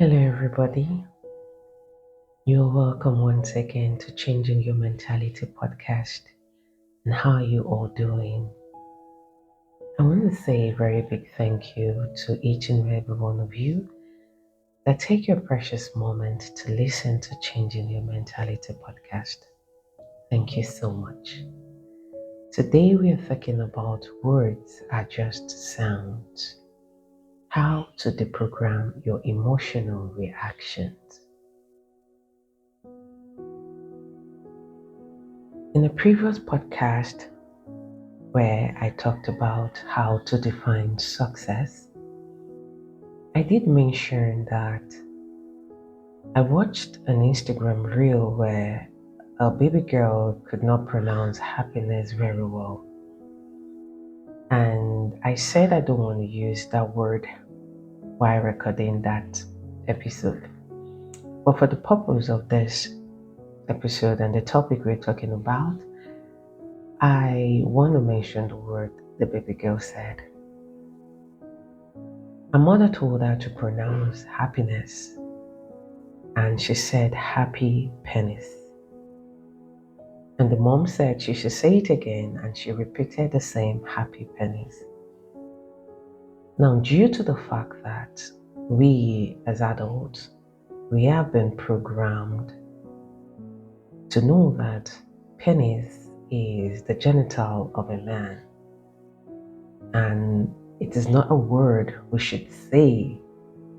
Hello, everybody. You're welcome once again to Changing Your Mentality podcast. And how are you all doing? I want to say a very big thank you to each and every one of you that take your precious moment to listen to Changing Your Mentality podcast. Thank you so much. Today we are talking about words are just sounds. How to deprogram your emotional reactions. In a previous podcast where I talked about how to define success, I did mention that I watched an Instagram reel where a baby girl could not pronounce happiness very well. And I said I don't want to use that word while recording that episode. But for the purpose of this episode and the topic we're talking about, I want to mention the word the baby girl said. Her mother told her to pronounce happiness, and she said happy pennies. And the mom said she should say it again, and she repeated the same happy pennies. Now, due to the fact that we as adults, we have been programmed to know that penis is the genital of a man, and it is not a word we should say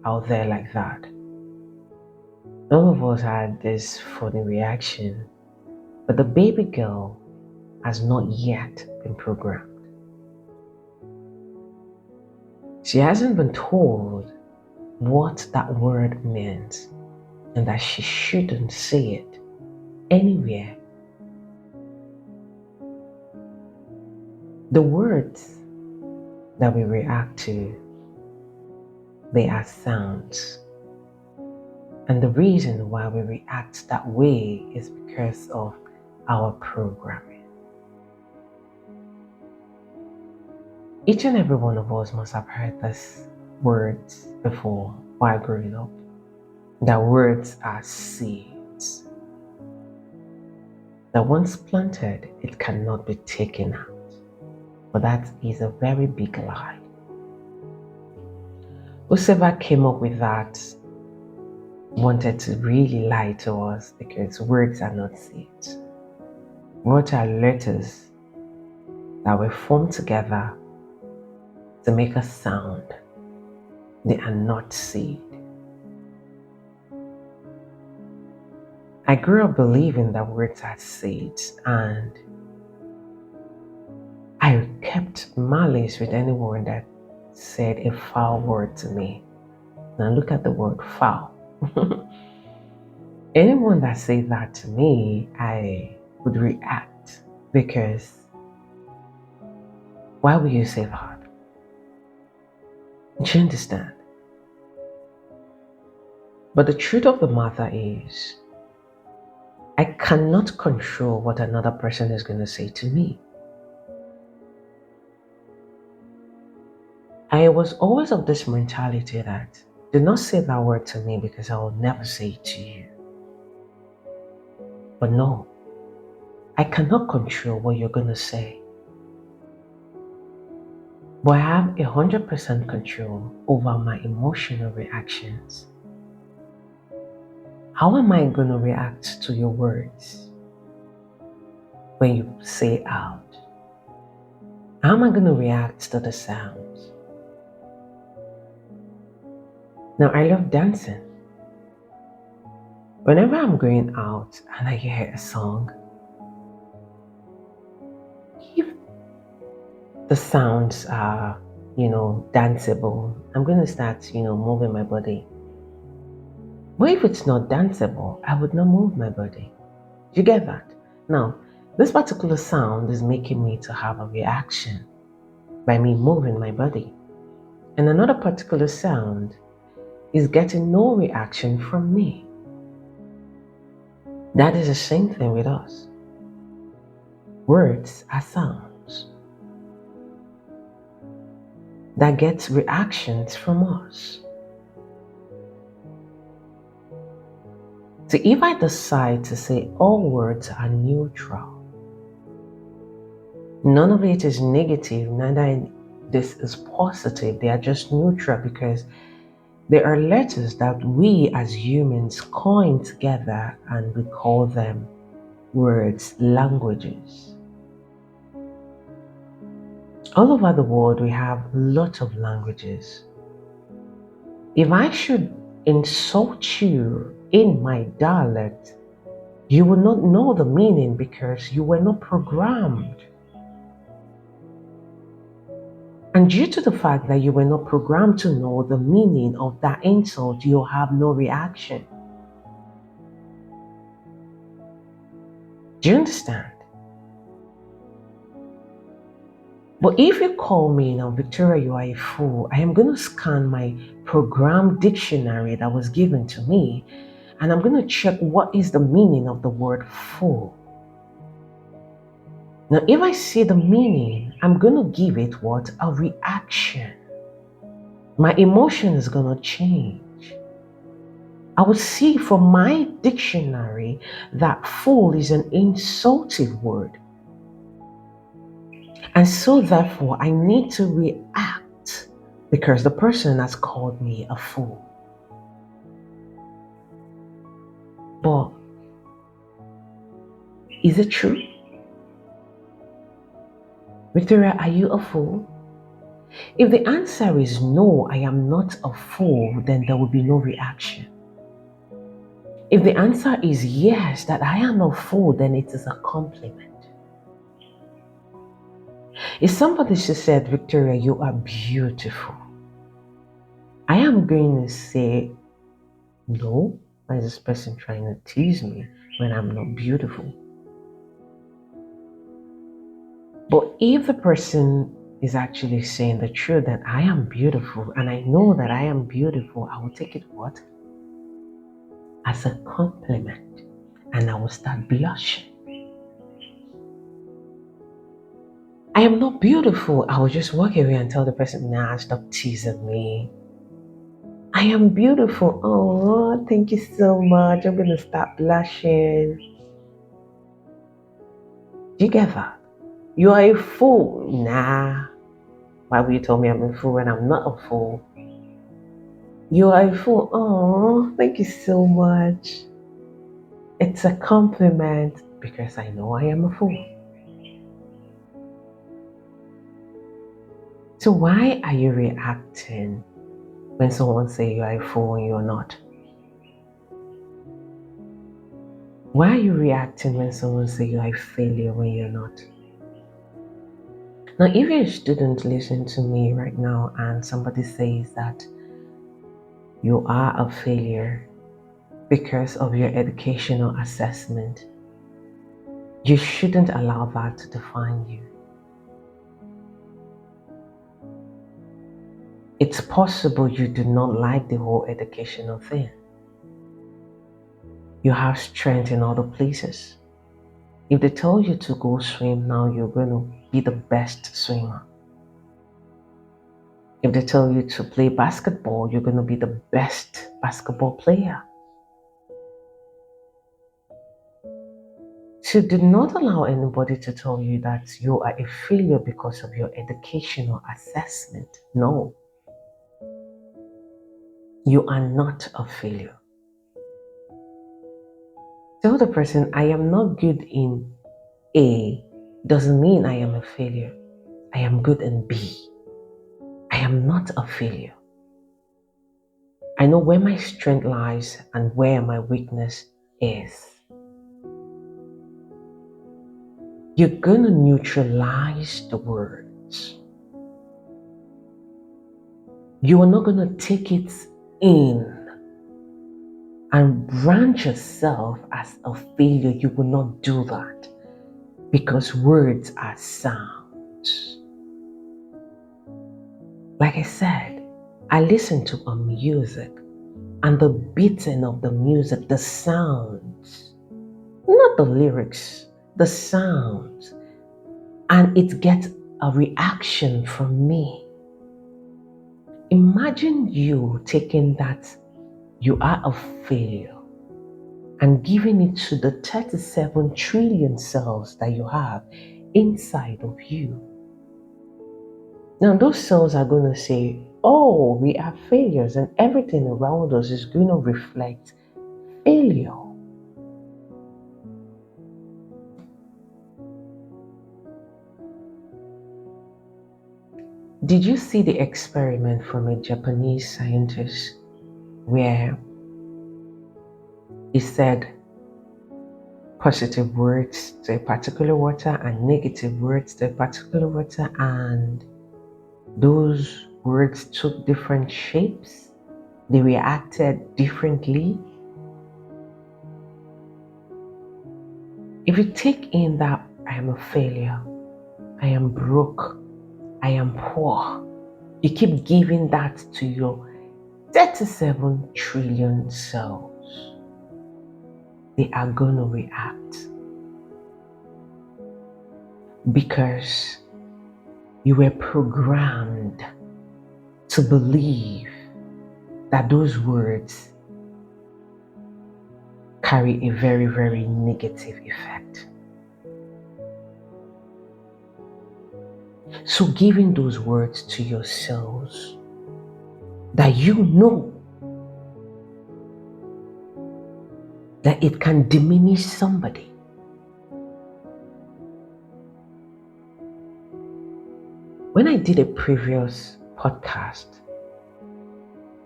out there like that. All of us had this funny reaction, but the baby girl has not yet been programmed. She hasn't been told what that word meant and that she shouldn't say it anywhere. The words that we react to, they are sounds. And the reason why we react that way is because of our programming. Each and every one of us must have heard these words before while growing up. That words are seeds. That once planted, it cannot be taken out. But that is a very big lie. Whoever came up with that wanted to really lie to us, because words are not seeds. Words are letters that were formed together to make a sound. They are not seed. I grew up believing that words are seeds, and I kept malice with anyone that said a foul word to me. Now look at the word foul. Anyone that said that to me, I would react, because why would you say that? Do you understand? But the truth of the matter is, I cannot control what another person is going to say to me. I was always of this mentality that do not say that word to me, because I will never say it to you. But no, I cannot control what you're going to say. But I have 100% control over my emotional reactions. How am I going to react to your words when you say it out? How am I going to react to the sounds? Now, I love dancing. Whenever I'm going out and I hear a song, if the sounds are, danceable, I'm going to start, moving my body. But if it's not danceable, I would not move my body. Do you get that? Now, this particular sound is making me to have a reaction by me moving my body. And another particular sound is getting no reaction from me. That is the same thing with us. Words are sounds that gets reactions from us. So if I decide to say all words are neutral, none of it is negative, neither this is positive. They are just neutral because they are letters that we as humans coin together and we call them words, languages. All over the world, we have lots of languages. If I should insult you in my dialect, you will not know the meaning because you were not programmed. And due to the fact that you were not programmed to know the meaning of that insult, you'll have no reaction. Do you understand? But if you call me now, Victoria, you are a fool, I am going to scan my program dictionary that was given to me, and I'm going to check what is the meaning of the word fool. Now, if I see the meaning, I'm going to give it what? A reaction. My emotion is going to change. I will see from my dictionary that fool is an insultive word. And so therefore, I need to react because the person has called me a fool. But is it true? Victoria, are you a fool? If the answer is no, I am not a fool, then there will be no reaction. If the answer is yes, that I am a fool, then it is a compliment. If somebody just said, Victoria, you are beautiful, I am going to say, no, why is this person trying to tease me when I'm not beautiful? But if the person is actually saying the truth that I am beautiful and I know that I am beautiful, I will take it what? As a compliment, and I will start blushing. I am not beautiful. I will just walk away and tell the person, nah, stop teasing me. I am beautiful. Oh, thank you so much. I'm going to start blushing. Do you get that? You are a fool. Nah. Why would you tell me I'm a fool when I'm not a fool? You are a fool. Oh, thank you so much. It's a compliment because I know I am a fool. So why are you reacting when someone says you are a fool and you're not? Why are you reacting when someone says you are a failure when you're not? Now, if you're a student listening to me right now and somebody says that you are a failure because of your educational assessment, you shouldn't allow that to define you. It's possible you do not like the whole educational thing. You have strength in other places. If they tell you to go swim now, you're going to be the best swimmer. If they tell you to play basketball, you're going to be the best basketball player. So do not allow anybody to tell you that you are a failure because of your educational assessment. No. You are not a failure. Tell the person, I am not good in A doesn't mean I am a failure. I am good in B. I am not a failure. I know where my strength lies and where my weakness is. You're going to neutralize the words. You are not going to take it in and brand yourself as a failure. You will not do that because words are sounds. Like I said, I listen to a music and the beating of the music, the sounds, not the lyrics, the sounds, and it gets a reaction from me. Imagine you taking that you are a failure and giving it to the 37 trillion cells that you have inside of you. Now, those cells are going to say, oh, we are failures, and everything around us is going to reflect failure. Did you see the experiment from a Japanese scientist where he said positive words to a particular water and negative words to a particular water, and those words took different shapes? They reacted differently. If you take in that I am a failure, I am broke, I am poor, you keep giving that to your 37 trillion cells, they are going to react because you were programmed to believe that those words carry a very, very negative effect. So giving those words to your cells that you know that it can diminish somebody. When I did a previous podcast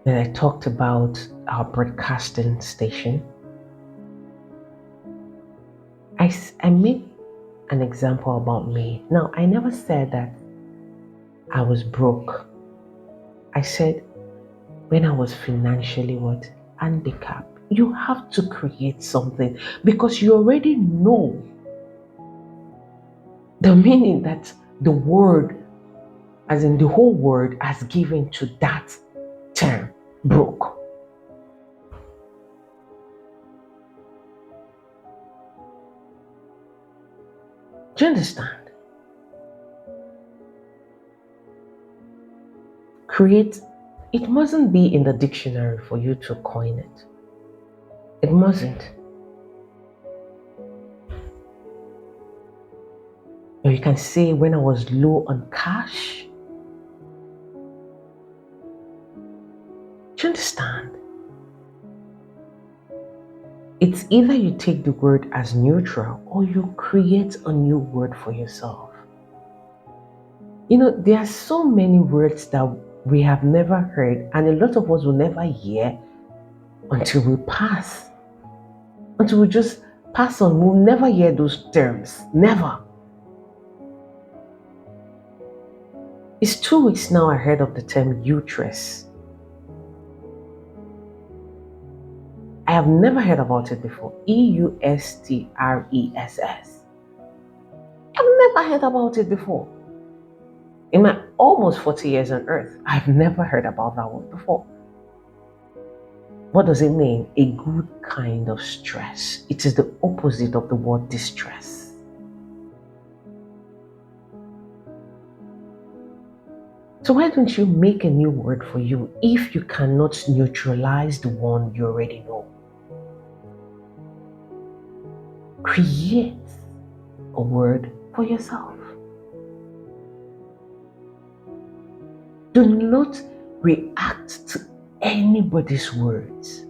that I talked about our broadcasting station, I made an example about me. Now, I never said that I was broke. I said when I was financially handicapped. You have to create something because you already know the meaning that the word, as in the whole word, has given to that term, broke. Do you understand? Create. It mustn't be in the dictionary for you to coin it. It mustn't. Or you can say when I was low on cash. Do you understand? It's either you take the word as neutral or you create a new word for yourself. You know, there are so many words that we have never heard, and a lot of us will never hear until we pass. Until we just pass on, we'll never hear those terms. Never. It's 2 weeks now I heard of the term uterus. I have never heard about it before. Eustress. I've never heard about it before. In my almost 40 years on earth, I've never heard about that word before. What does it mean? A good kind of stress. It is the opposite of the word distress. So why don't you make a new word for you if you cannot neutralize the one you already know? Create a word for yourself. Do not react to anybody's words.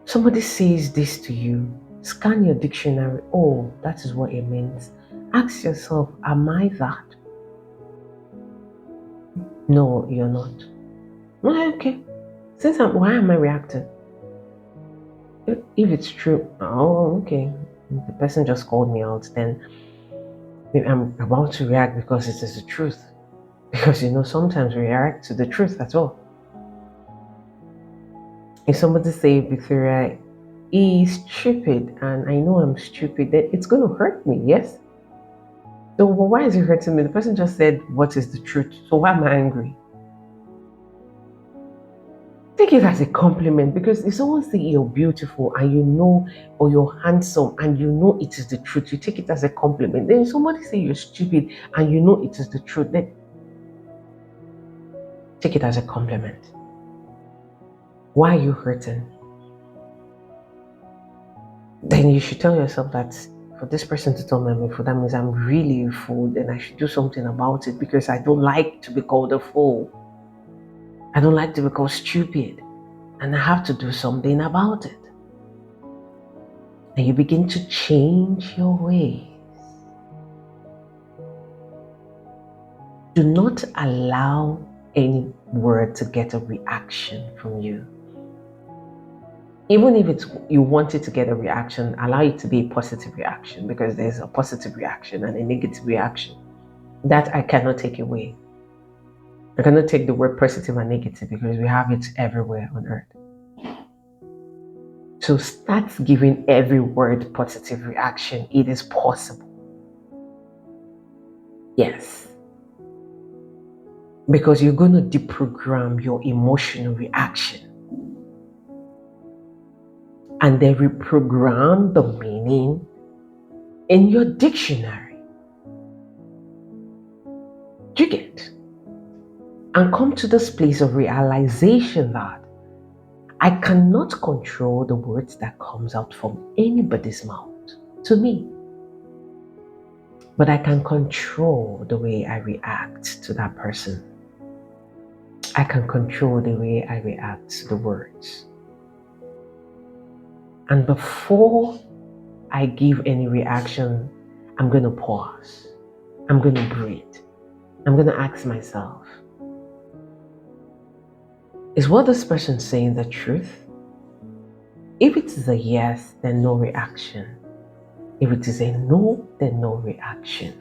Somebody says this to you, scan your dictionary. Oh, that is what it means. Ask yourself, am I that? No, you're not. Okay. Why am I reacting? If it's true, oh, okay. The person just called me out, then I'm about to react because it is the truth. Because sometimes we react to the truth as well. If somebody say Victoria is stupid and I know I'm stupid, then it's going to hurt me, yes? So why is it hurting me? The person just said what is the truth, so why am I angry? Take it as a compliment, because if someone say you're beautiful and or you're handsome and it is the truth, you take it as a compliment. Then if somebody say you're stupid and it is the truth, then take it as a compliment. Why are you hurting? Then you should tell yourself that for this person to tell me I'm a fool, that means I'm really a fool and I should do something about it because I don't like to be called a fool. I don't like to be called stupid. And I have to do something about it. And you begin to change your ways. Do not allow any word to get a reaction from you. Even if you want it to get a reaction, allow it to be a positive reaction, because there's a positive reaction and a negative reaction. That I cannot take away. I cannot take the word positive and negative because we have it everywhere on earth. So start giving every word positive reaction. It is possible. Yes. Because you're going to deprogram your emotional reaction. And then reprogram the meaning in your dictionary. Do you get? And come to this place of realization that I cannot control the words that comes out from anybody's mouth to me. But I can control the way I react to that person. I can control the way I react to the words. And before I give any reaction, I'm going to pause. I'm going to breathe. I'm going to ask myself, is what this person saying the truth? If it is a yes, then no reaction. If it is a no, then no reaction.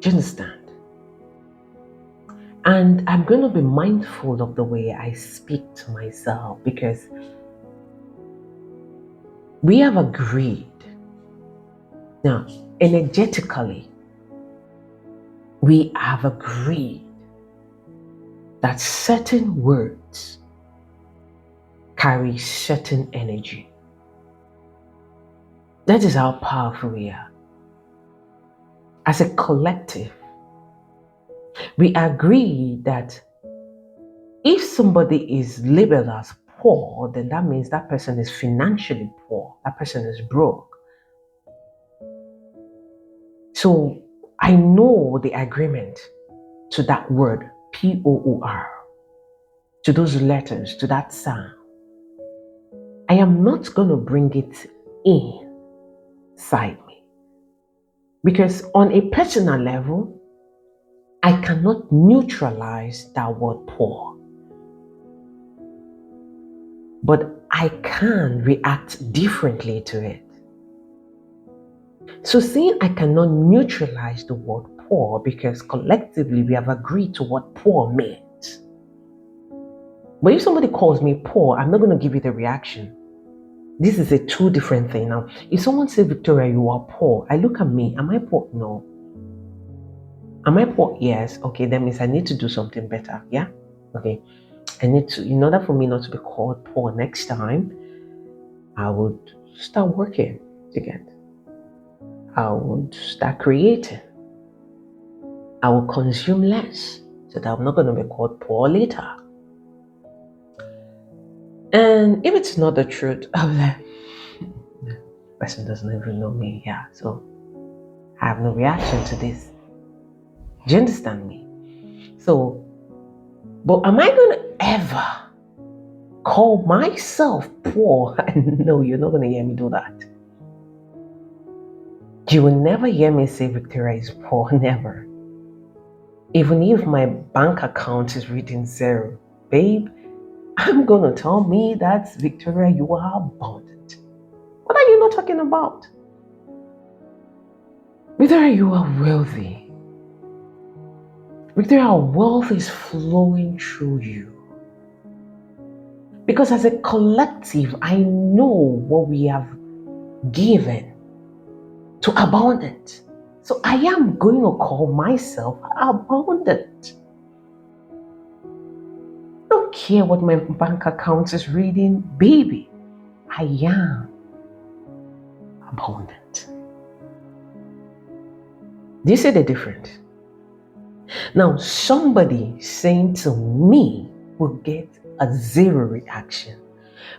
Do you understand? And I'm going to be mindful of the way I speak to myself, because we have agreed. Now, energetically, we have agreed that certain words carry certain energy. That is how powerful we are. As a collective, we agree that if somebody is labeled as poor, then that means that person is financially poor. That person is broke. So I know the agreement to that word, P-O-O-R, to those letters, to that sound. I am not going to bring it inside me. Because on a personal level, I cannot neutralize that word poor. But I can react differently to it. So saying I cannot neutralize the word poor because collectively we have agreed to what poor means. But if somebody calls me poor, I'm not going to give it a reaction. This is a two different thing. Now, if someone says, Victoria, you are poor, I look at me, am I poor? No. Am I poor? Yes. Okay, that means I need to do something better. Yeah? Okay. I need to, in order for me not to be called poor next time, I would start working again. I would start creating. I will consume less so that I'm not going to be called poor later. And if it's not the truth, I'll be like, the person doesn't even know me. Yeah, so I have no reaction to this. Do you understand me? So, but am I going to ever call myself poor? No, you're not going to hear me do that. You will never hear me say Victoria is poor, never. Even if my bank account is reading zero, babe, I'm going to tell me that Victoria, you are abundant. What are you not talking about? Victoria, you are wealthy. Victoria, wealth is flowing through you. Because as a collective, I know what we have given to abundant. So I am going to call myself abundant. I don't care what my bank account is reading, baby. I am abundant. Do you see the difference? Now, somebody saying to me, will get a zero reaction.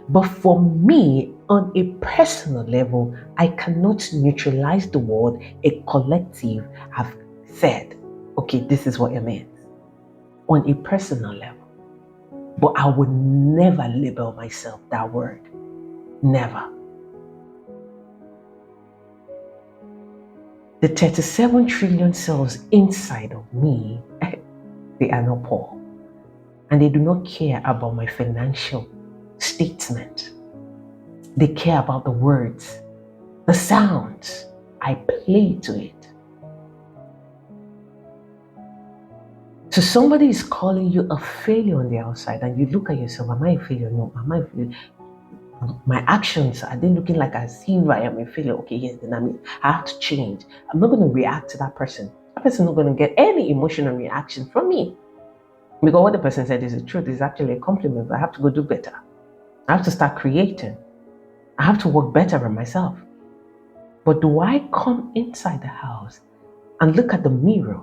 But for me, on a personal level, I cannot neutralize the word a collective have said, okay, this is what it means. On a personal level. But I would never label myself that word. Never. The 37 trillion cells inside of me, they are not poor. And they do not care about my financial statement. They care about the words, the sounds I play to it. So somebody is calling you a failure on the outside, and you look at yourself, am I a failure? No, am I a failure? My actions, are they looking like as if I am a failure? Okay, yes, then I have to change. I'm not going to react to that person. That person is not going to get any emotional reaction from me. Because what the person said is the truth, is actually a compliment, but I have to go do better. I have to start creating. I have to work better on myself. But do I come inside the house and look at the mirror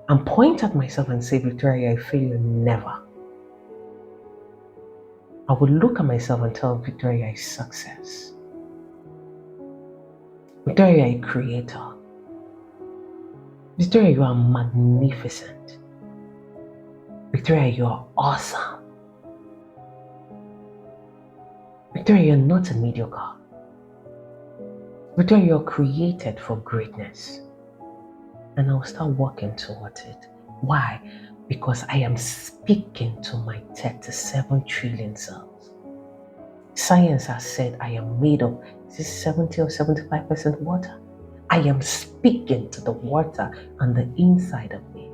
and point at myself and say, Victoria, you're a failure? Never. I would look at myself and tell Victoria, you're a success. Victoria, you're a creator. Victoria, you are magnificent. Victoria, you are awesome. Victoria, you're not a mediocre. Victoria, you're created for greatness. And I'll start working towards it. Why? Because I am speaking to my 37 trillion cells. Science has said I am made of, is this 70 or 75% water? I am speaking to the water on the inside of me.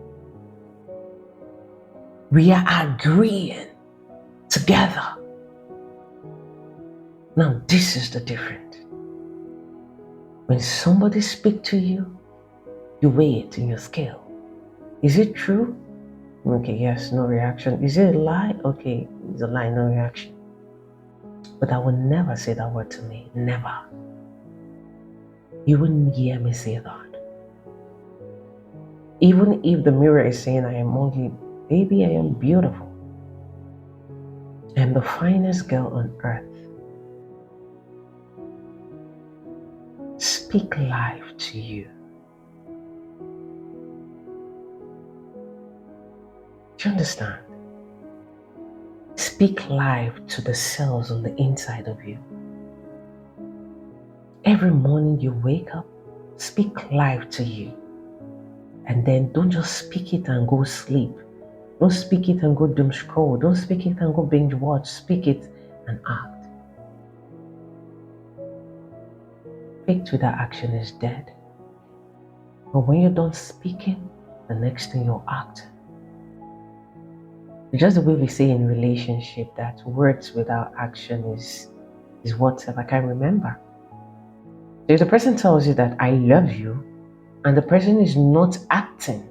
We are agreeing together. Now, this is the difference. When somebody speaks to you, you weigh it in your scale. Is it true? Okay, yes, no reaction. Is it a lie? Okay, it's a lie, no reaction. But I will never say that word to me. Never. You wouldn't hear me say that. Even if the mirror is saying I am ugly, baby, I am beautiful. I am the finest girl on earth. Speak life to you. Do you understand? Speak life to the cells on the inside of you. Every morning you wake up, speak life to you. And then don't just speak it and go sleep. Don't speak it and go doom scroll. Don't speak it and go binge watch. Speak it and act. Faith without action is dead. But when you don't speak it, the next thing you'll act. It's just the way we say in relationship that words without action is whatever. I can't remember. If the person tells you that I love you, and the person is not acting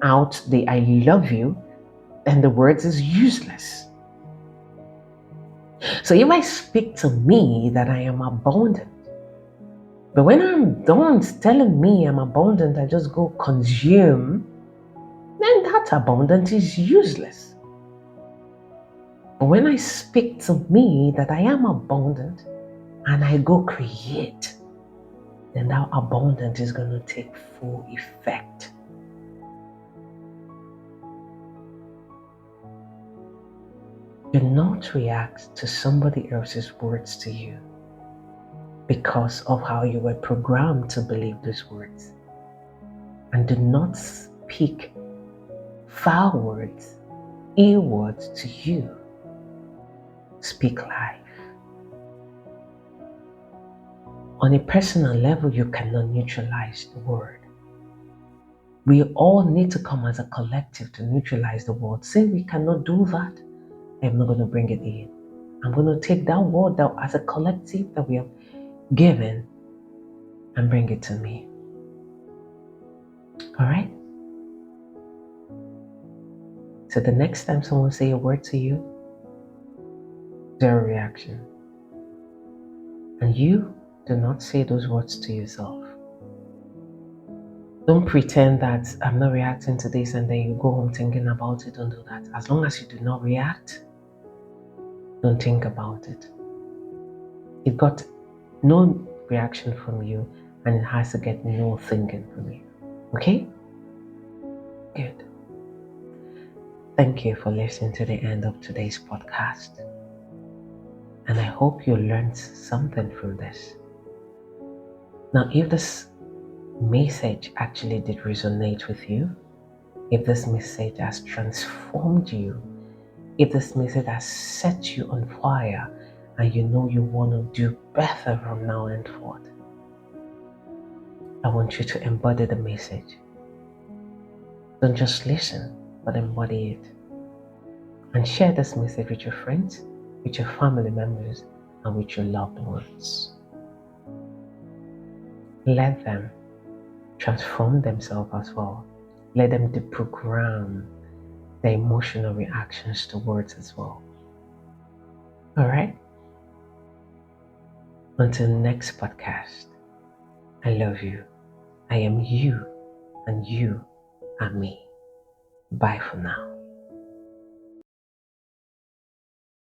out the I love you, then the words is useless. So you might speak to me that I am abundant, but when I'm done telling me I'm abundant, I just go consume, then that abundance is useless. But when I speak to me that I am abundant and I go create, then that abundance is going to take full effect. Do not react to somebody else's words to you because of how you were programmed to believe those words. And do not speak foul words, ill words to you. Speak life. On a personal level, you cannot neutralize the word. We all need to come as a collective to neutralize the word. Say we cannot do that, I'm not going to bring it in. I'm going to take that word that as a collective that we have given and bring it to me. All right? So the next time someone say a word to you, zero reaction. And you do not say those words to yourself. Don't pretend that I'm not reacting to this and then you go home thinking about it. Don't do that. As long as you do not react, don't think about it. It got no reaction from you and it has to get no thinking from you. Okay? Good. Thank you for listening to the end of today's podcast. And I hope you learned something from this. Now, if this message actually did resonate with you, if this message has transformed you, if this message has set you on fire and you know you want to do better from now and forth, I want you to embody the message. Don't just listen, but embody it. And share this message with your friends, with your family members, and with your loved ones. Let them transform themselves as well. Let them deprogram their emotional reactions to words as well. Alright? Until next podcast, I love you. I am you, and you are me. Bye for now.